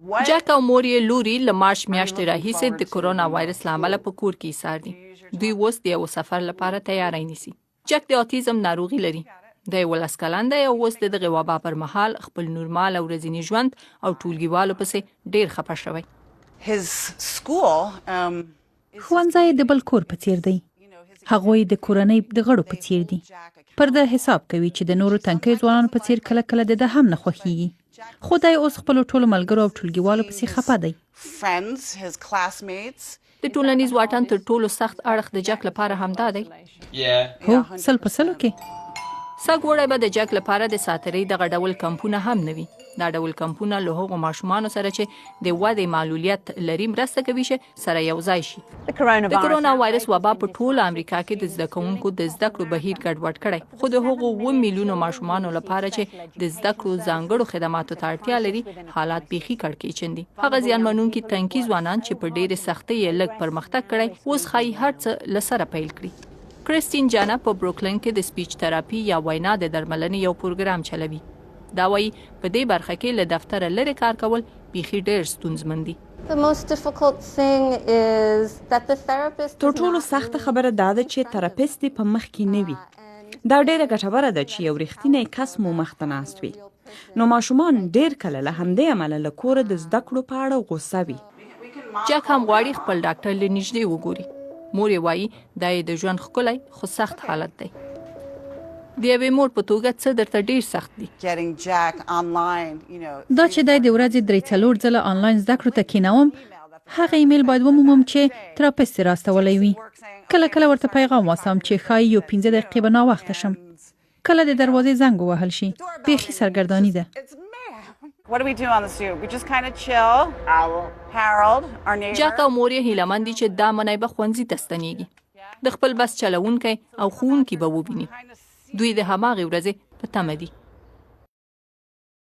جک او مور یې لوري له مارچ میاشتې راهیسې د کرونا وایرس له امله په کور کې ایسار دي. دوی اوس د یو سفر لپاره تیاری نیسي. جک د اوټیزم ناروغي لري. د 11 کلن دی او اوس د دغه وبا پر مهال خپل نورمال او ورځنی ژوند او ټولګیوالو پسې ډیر خفه شوی. ښوونځی د بل کور په څیر دی. هغوی د کورنۍ د غړو په څیر دي. پر ده حساب کوي چې د نورو تنکي ځوانانو په څیر کله کله د هم نه خوښیږي. خو دی اوس خپل ټولو ملګرو او ټولګیوالو پسې خفه دی. د ټولنیز واټن تر ټولو سخت اړخ د جک لپاره همدا دی. هو 100% کې سږ وړی به د جک لپاره د ساترۍ دغه ډول کمپونه هم نه وي. دا ډول کمپونه له هغو ماشومانو سره چې د ودې معلولیت لري مرسته کوي چې سره یو ځای شي. د کرونا وایرس وبا په ټول امریکا کې د زده کوونکو د زده کړو بهیر ګډوډ کړی. خو د هغو 2 میلیونو ماشومانو لپاره چې د زده کړو ځانګړو خدماتو ته اړتیا لري حالات بیخي کړکېچن دي. هغه زیانمنونکي تنکي ځوانان چې په ډېرې سختۍ یې لږ پرمختګ کړی اوس ښایي هر څه له سره پیل کړي. کریستین جانا په بروکلین کې د سپیچ تراپي یا وینا د درملنې یو پروګرام چلوي. دا وایي په دې برخه کې له دفتره لرې کار کول بیخي ډېر ستونزمن دي. تر ټولو سخته خبره دا ده چې تراپیست په مخ کې نه وي. دا ډېره ګټوره ده چې یو رښتینی کس مو مخ ته ناست وي. نو ماشومان ډېر کله له همدې امله له کوره د زده کړو په اړه غوسه وي. جک هم غواړي خپل ډاکټر له نږدې وګوري. مور یې وایي دا یې د ژوند ښکلی خو سخت حالت دی. د یوې مور په توګه څه درته ډیر سخت دي؟ دا چې دی د ورځې 3-4 ځله آنلاین زده کړو ته کینوم، هغه ایمیل باید ومومم چې تراپیست راستولی وي. کله کله ورته پیغام واستوم چې ښایي یو 15 دقیقې به ناوخته شم. کله د دروازې زنګ ووهل شي، بیخي سرګرداني ده. جک او مور یې هیله مند دي چې دا منی به ښوونځي ته ستنیږي. د خپل بس چلوونکی او ښوونکي به وویني. دوی د هماغې ورځې په تمه دي.